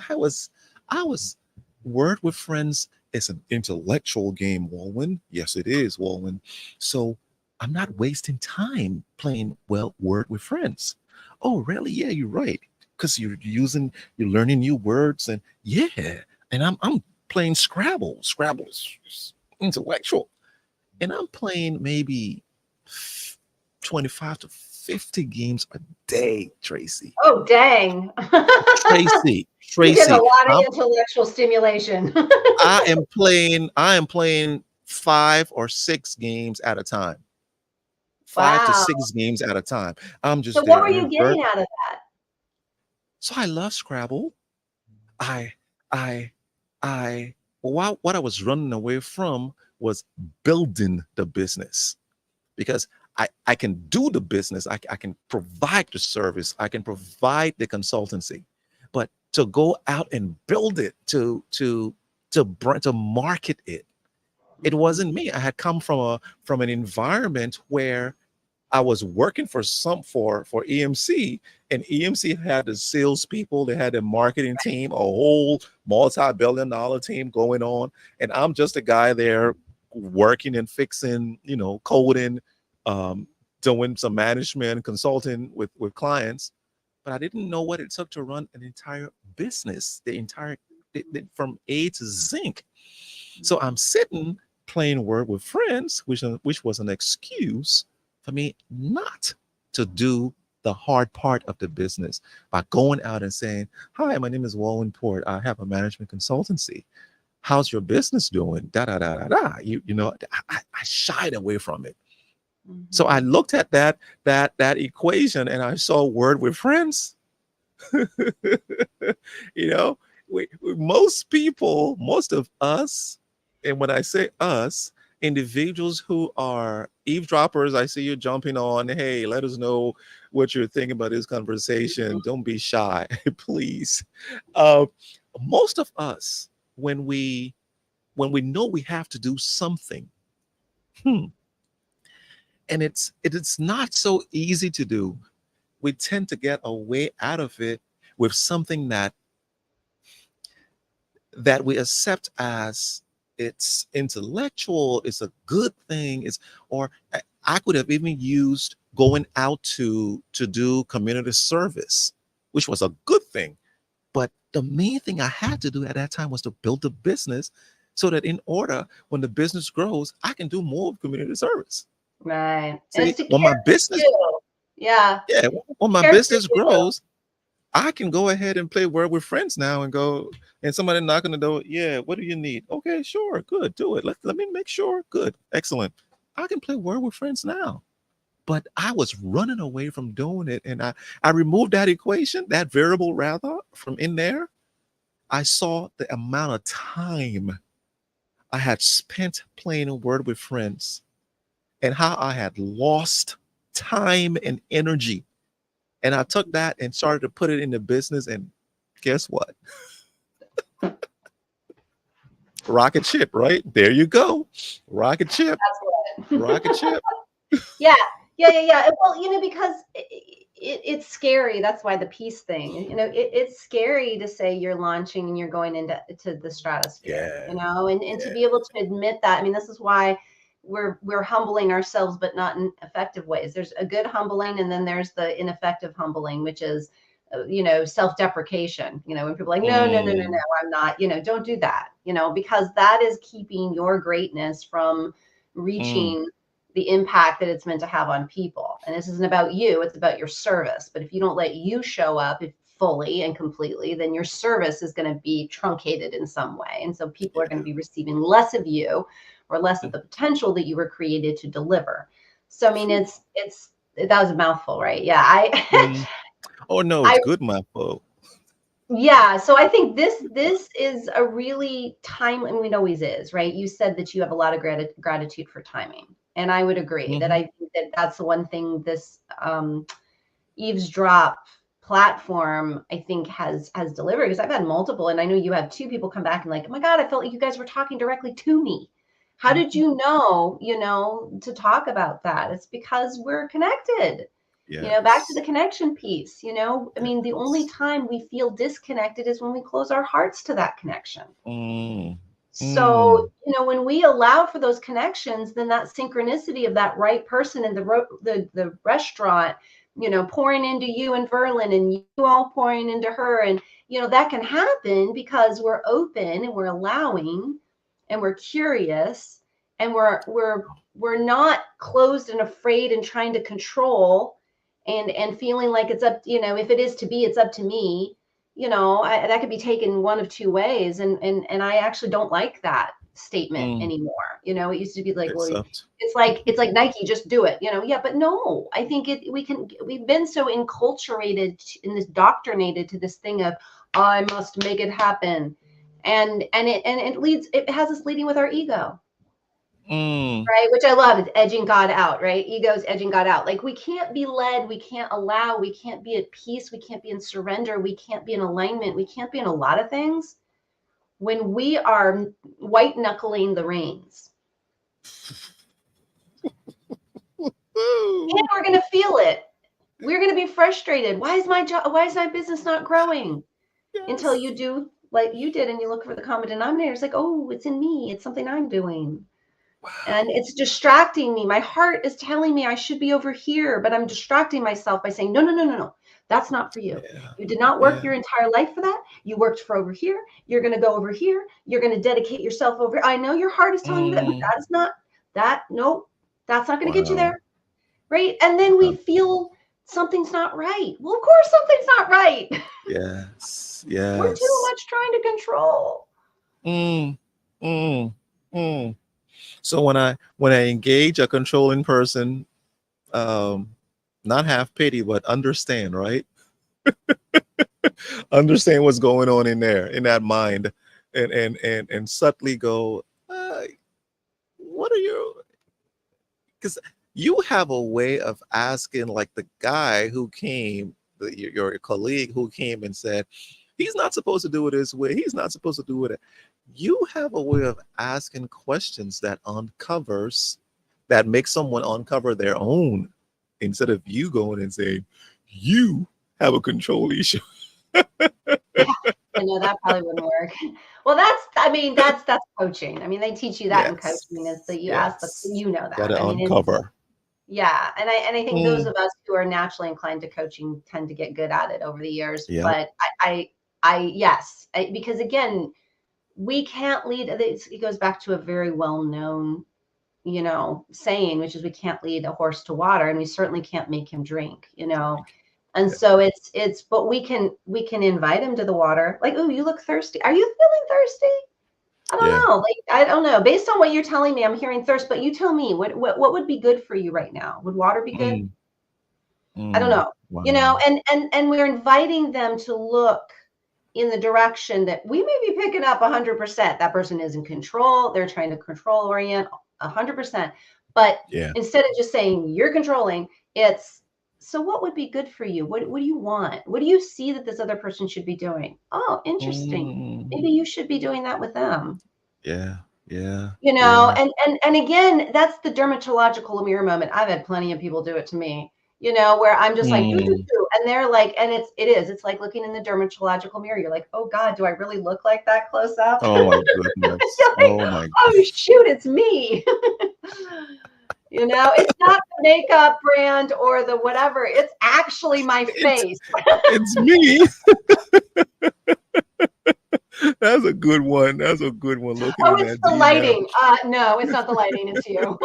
I was, I was, Word with friends is an intellectual game, Wulwyn. Yes, it is, Wulwyn. So I'm not wasting time playing, well, Word with friends. Oh, really? Yeah, you're right. Because you're learning new words, and yeah, and I'm playing Scrabble. Scrabble is intellectual, and I'm playing maybe 25 to 50 games a day, Tracy. oh, dang. Tracy, You're getting a Tracy, lot of intellectual stimulation. I am playing 5 or 6 games at a time. 5 to Wow. 6 games at a time. I'm So just what there. were you getting out of So I love Scrabble. I I I what I was running away from was building the business, because I can do the business, I can provide the service, I can provide the consultancy, but to go out and build it, to market it, it that? wasn't me. I had come from an environment where I was working for EMC, and EMC had the salespeople, they had a marketing team, a whole multi-billion-dollar team going on, and I'm just a guy there working and fixing, coding, um, doing some management consulting with clients, but I didn't know what it took to run an entire business, from A to Zinc. So I'm sitting playing word with friends, which was an excuse for me not to do the hard part of the business by going out and saying, "Hi, my name is Wulwyn Port. I have a management consultancy. How's your business doing?" Da da da da da. I shied away from it. So I Mhm. looked at that equation, and I saw word with friends. you know, most people, most of us, and when I say us, individuals who are eavesdroppers, I see you jumping on. Hey, let us know what you're thinking about this conversation. Don't be shy, please. Uh, most of us, when we know we have to do something, hmm, and it's not so easy to do, we tend to get a way out of it with something that we accept as it's intellectual, it's a good thing, or I could have even used going out to do community service, which was a good thing. But the main thing I had to do at that time was to build a business, so that in order when the business grows, I can do more of community service. Right. And See, it's to when my carry business, you. Yeah. yeah, when my Cares for business you. grows, I can go ahead and play word with friends now and go, and somebody knocking the door. Yeah, what do you need? Okay, sure, good, do it. Let me make sure. Good, excellent. I can play word with friends now. But I was running away from doing it, and I removed that equation, that variable rather, from in there. I saw the amount of time I had spent playing a word with friends, and how I had lost time and energy. And I took that and started to put it in the business, and guess what? Rocket ship, right? There you go. Rocket ship, That's rocket what. ship. Yeah, yeah. Well, because it's scary. That's why the peace thing, it's scary to say you're launching and you're going into the stratosphere, Yeah, and to yeah. be able to admit that. I mean, this is why we're humbling ourselves, but not in effective ways. There's a good humbling, and then there's the ineffective humbling, which is self-deprecation, when people are like, no, no, no, no, no, Mm, I'm not, don't do that, because that is keeping your greatness from mm, reaching the impact that it's meant to have on people. And this isn't about you, it's about your service. But if you don't let you show up fully and completely, then your service is going to be truncated in some way. And so people are going to yeah. be receiving less of you, or less of the potential that you were created to deliver. So I mean, it's that was a mouthful, right? Yeah. Mm. Oh no, it's I good, my Poe. Yeah, so I think this is a really time, and it always is, right? You said that you have a lot of gratitude for timing, and I would agree that Hmm. I think that that's the one thing this eavesdrop platform I think has delivered, because I've had multiple, and I know you had two people come back and like, oh my God, I felt like you guys were talking directly to me. How did Hmm. you know, to talk about that? It's because we're connected. Back to Yes, the connection piece. I mean, the only yes. time we feel disconnected is when we close our hearts to that connection. Mm, So, mm, when we allow for those connections, then that synchronicity of that right person in the restaurant, pouring into you and Verlin, and you all pouring into her, and that can happen because we're open and we're allowing, and we're curious, and we're not closed and afraid and trying to control, and feeling like it's up, if it is to be, it's up to me. That could be taken one of two ways, and I actually don't like that statement mm. anymore. It used to be like, well, Except, it's like Nike, just do it. Yeah, but no, I think we've been so enculturated and this doctrinated to this thing of, I must make it happen, and it has us leading with our ego. mm, Right, which I love. It's edging God out, right? Ego's edging God out. Like, we can't be led, we can't allow, we can't be at peace, we can't be in surrender, we can't be in alignment, we can't be in a lot of things when we are white knuckling the reins. And woo, we're going to feel it. We're going to be frustrated. Why is my job? Why is my business not growing? Until yes. you do like you did, and you look for the common denominator. It's like, oh, it's in me. It's something I'm doing. And Wow. it's distracting me. My heart is telling me I should be over here, but I'm distracting myself by saying, no, no, no, no, no. That's not for you. Yeah, You did not work yeah. your entire life for that. You worked for over here. You're going to go over here. You're going to dedicate yourself over. I know your heart is telling you that, but Mm, that is not that. Nope. That's not going to get you wow. there. Right. And then we Wow. feel something's not right. Well, of course, something's not right. Yes, We're too yes. much trying to control. Mm, mm, mm. So when I engage a controlling person, um, not have pity, but understand, right? Understand what's going on in there, in that mind, and subtly go, what are you? Because you have a way of asking, like the guy who came, your colleague who came and said, he's not supposed to do it this way. He's not supposed to do it. You have a way of asking questions that uncovers, that makes someone uncover their own, instead of you going and saying, you have a control issue. I know that probably wouldn't work. Well, that's coaching. I mean, they teach you that in Yes, coaching, is that you ask yes. that. Gotta I mean, it's uncover. yeah, and I think those Mm, of us who are naturally inclined to coaching tend to get good at it over the years. yep. But yes, because again, we can't lead. It goes back to a very well known, saying, which is we can't lead a horse to water, and we certainly can't make him drink. And Yeah. so but we can invite him to the water. Like, oh, you look thirsty. Are you feeling thirsty? I don't Yeah. know. Like, I don't know. Based on what you're telling me, I'm hearing thirst, but you tell me what would be good for you right now? Would water be good? Mm, I don't mm, know. wow. And we're inviting them to look in the direction that we may be picking up 100%. That person is in control. They're trying to control orient 100%. But Yeah. instead of just saying you're controlling, it's, so what would be good for you? What do you want? What do you see that this other person should be doing? Oh, interesting. Mm, Maybe you should be doing that with them. yeah. Yeah. You know, Yeah. and again, that's the dermatological mirror moment. I've had plenty of people do it to me, you know, where I'm just like, doo, doo, Mm. doo, and they're like, and it's like looking in the dermatological mirror. You're like, oh God, do I really look like that close up? Oh my goodness. You're like, Oh my. oh shoot, it's me. You know, it's not the makeup brand or the whatever. It's actually my It's face. it's me. That's a good one. That's a good one. Looking Oh, in it's that the Gmail. lighting. No, it's not the lighting. It's you.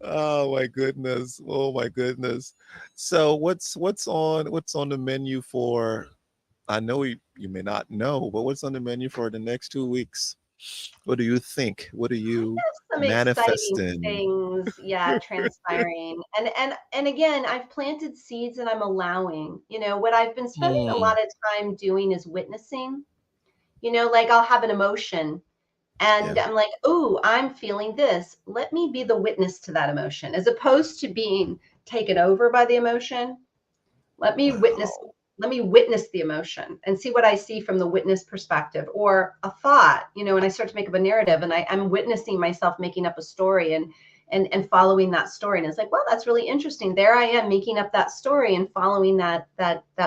Oh my goodness. Oh my goodness. So what's on the menu for, I know you may not know, but what's on the menu for the next 2 weeks? What do you think? What are you Some exciting manifesting? things, yeah, transpiring. And again, I've planted seeds and I'm allowing. You know, what I've been spending a lot Mm, of time doing is witnessing. You know, like I'll have an emotion and yeah. I'm like, "Oh, I'm feeling this. Let me be the witness to that emotion as opposed to being taken over by the emotion. Let me witness Wow. let me witness the emotion and see what I see from the witness perspective or a thought, you know, and I start to make up a narrative and I'm witnessing myself making up a story and following that story. And it's like, well, that's really interesting. There I am making up that story and following that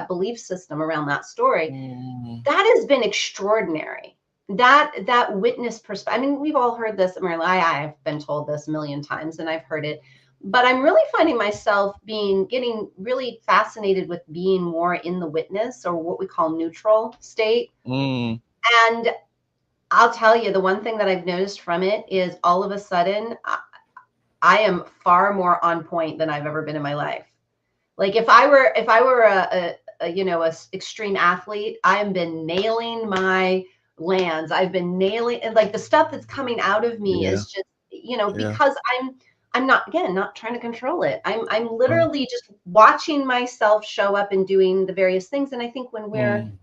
belief system around that story. Mm, That has been extraordinary. That witness perspective. I mean, we've all heard this. I mean, I've been told this a million times, and I've heard it. But I'm really finding myself getting really fascinated with being more in the witness or what we call neutral state. mm, And I'll tell you, the one thing that I've noticed from it is all of a sudden, I am far more on point than I've ever been in my life. Like if I were a you know extreme athlete, I've been nailing my lands. I've been nailing and like the stuff that's coming out of me yeah. is just you know Yeah. because I'm not again not trying to control it. I'm Right. literally just watching myself show up and doing the various things. And I think when we're Mm,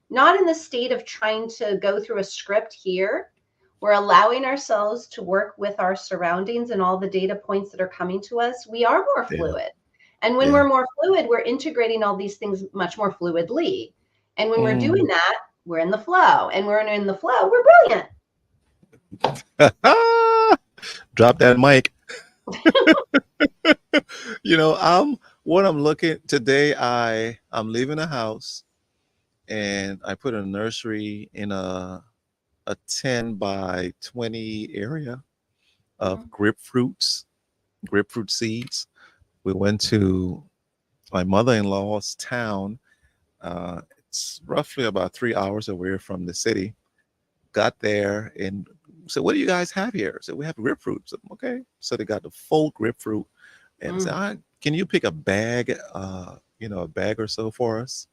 not in the state of trying to go through a script here, we're allowing ourselves to work with our surroundings and all the data points that are coming to us. We are more yeah. fluid. And when Yeah. we're more fluid, we're integrating all these things much more fluidly. And when we're doing Mm. that, we're in the flow. And we're in the flow, we're brilliant. Drop that mic. What I'm looking today. I'm leaving the house and I put a nursery in a 10 by 20 area of Mhm. grapefruit seeds. We went to my mother-in-law's town. It's roughly about 3 hours away from the city. Got there and said, "What do you guys have here?" So we have grapefruit. So, okay. So they got the full grapefruit, and I said, Mm, "Can you pick a bag, a bag or so for us?"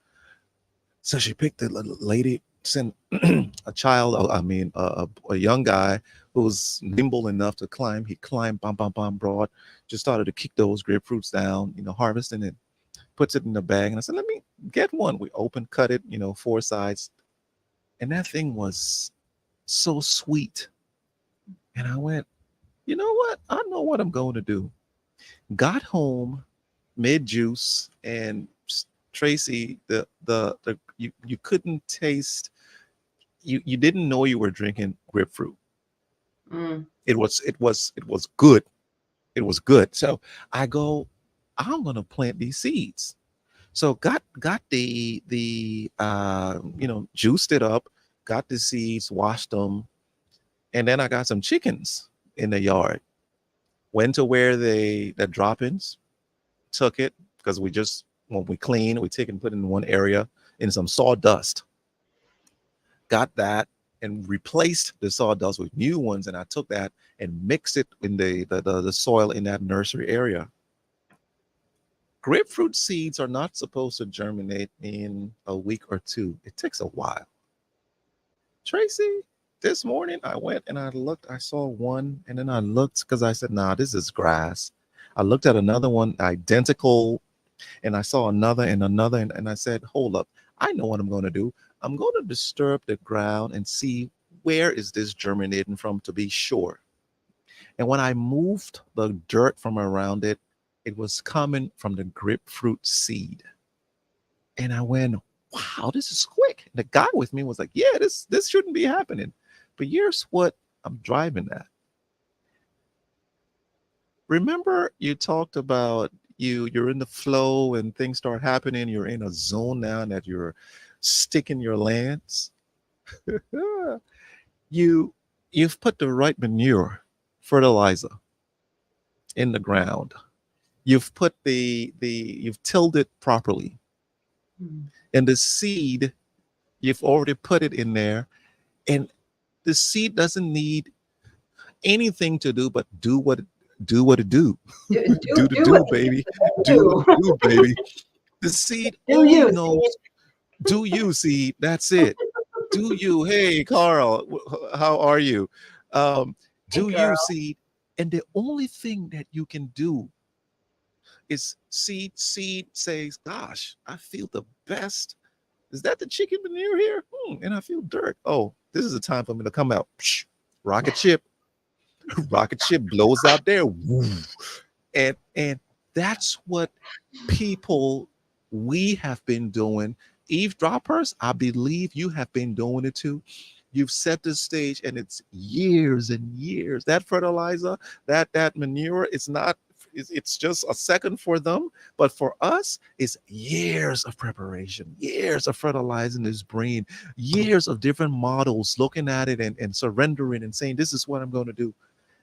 So she picked the lady, sent a child, I mean, a young guy who was nimble enough to climb. He climbed, bam, bam, bam, broad, just started to kick those grapefruits down, harvesting it, puts it in the bag. And I said, let me get one. We opened, cut it, four sides. And that thing was so sweet. And I went, you know what? I know what I'm going to do. Got home, made juice, and Tracy, you couldn't taste, you didn't know you were drinking grapefruit. mm, It was good. It was good. So I go, I'm gonna plant these seeds. So got the juiced it up, got the seeds, washed them, and then I got some chickens in the yard. Went to where the droppings, took it because we just when we clean, we take and put it in one area in some sawdust. Got that and replaced the sawdust with new ones, and I took that and mixed it in the soil in that nursery area. Grapefruit seeds are not supposed to germinate in a week or two. It takes a while. Tracy, this morning I went and I looked, I saw one, and then I looked because I said, nah, this is grass. I looked at another one identical, and I saw another and another, and I said, hold up, I know what I'm going to do. I'm going to disturb the ground and see where is this germinating from to be sure. And when I moved the dirt from around it, it was coming from the grapefruit seed. And I went, wow, this is quick. The guy with me was like, yeah, this shouldn't be happening. But here's what I'm driving at. Remember, you talked about you're in the flow and things start happening. You're in a zone now that you're sticking your lands. you you've put the right manure, fertilizer in the ground. You've put you've tilled it properly. Mm. And the seed, you've already put it in there. And the seed doesn't need anything to do but do what it do. Do the Do what do, baby. Do the you do, baby. The seed do. Do only you see? knows do you seed. That's it. Do you? Hey, Carl, how are you? Um, Hey, do you girl. seed? And the only thing that you can do is seed. Seed says, "Gosh, I feel the best. Is that the chicken manure here? And I feel dirt. Oh, this is the time for me to come out. Psh, rocket ship, rocket ship blows out there. Woo. And that's what people we have been doing. Eavesdroppers, I believe you have been doing it too. You've set the stage, and it's years and years. That fertilizer, that manure, it's just a second for them, but for us, it's years of preparation, years of fertilizing his brain, years of different models, looking at it and surrendering and saying, "This is what I'm going to do."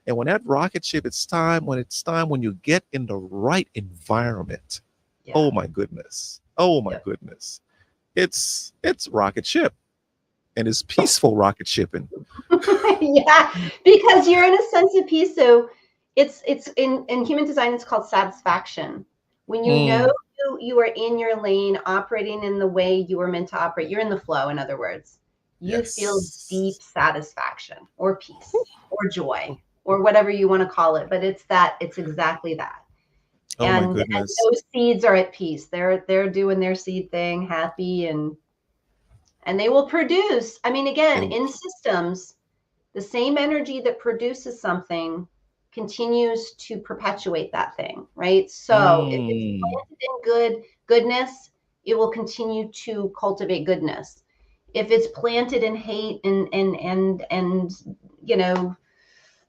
And when that rocket ship, it's time when you get in the right environment. Yeah. Oh my goodness. Oh my Yep. goodness. It's rocket ship, and it's peaceful rocket shipping. Yeah, because you're in a sense of peace. So it's in human design, it's called satisfaction. When you know Mm, you are in your lane, operating in the way you were meant to operate, you're in the flow, in other words. You feel deep yes. satisfaction or peace or joy or whatever you want to call it. But it's exactly that. Oh my And goodness. those seeds are at peace. They're doing their seed thing, happy, and they will produce. I mean, again, It, in systems, the same energy that produces something continues to perpetuate that thing, right? So if it's mm, planted in goodness, it will continue to cultivate goodness. If it's planted in hate and you know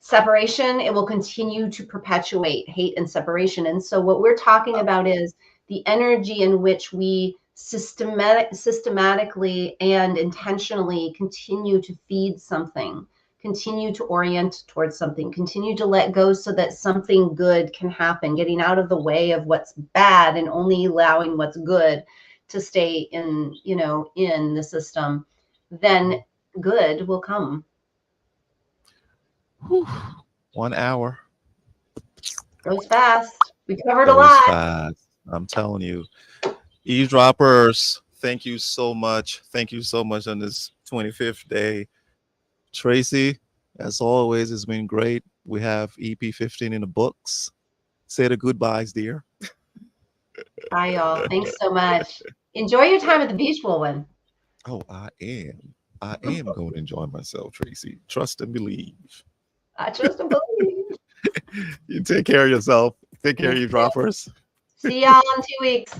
separation, it will continue to perpetuate hate and separation. And so what we're talking about is the energy in which we systematically and intentionally continue to feed something, continue to orient towards something, continue to let go so that something good can happen, getting out of the way of what's bad and only allowing what's good to stay in the system, then good will come. whew, 1 hour Goes fast. We covered a goes lot. fast. I'm telling you. Eavesdroppers, thank you so much. Thank you so much on this 25th day. Tracy, as always, it's been great. We have EP 15 in the books. Say the goodbyes, dear. Bye, y'all. Thanks so much. Enjoy your time at the beach, Wulwyn. Oh, I am. I am going to enjoy myself, Tracy. Trust and believe. I trust and believe. You take care of yourself. Take care You of you too. droppers. See y'all in 2 weeks.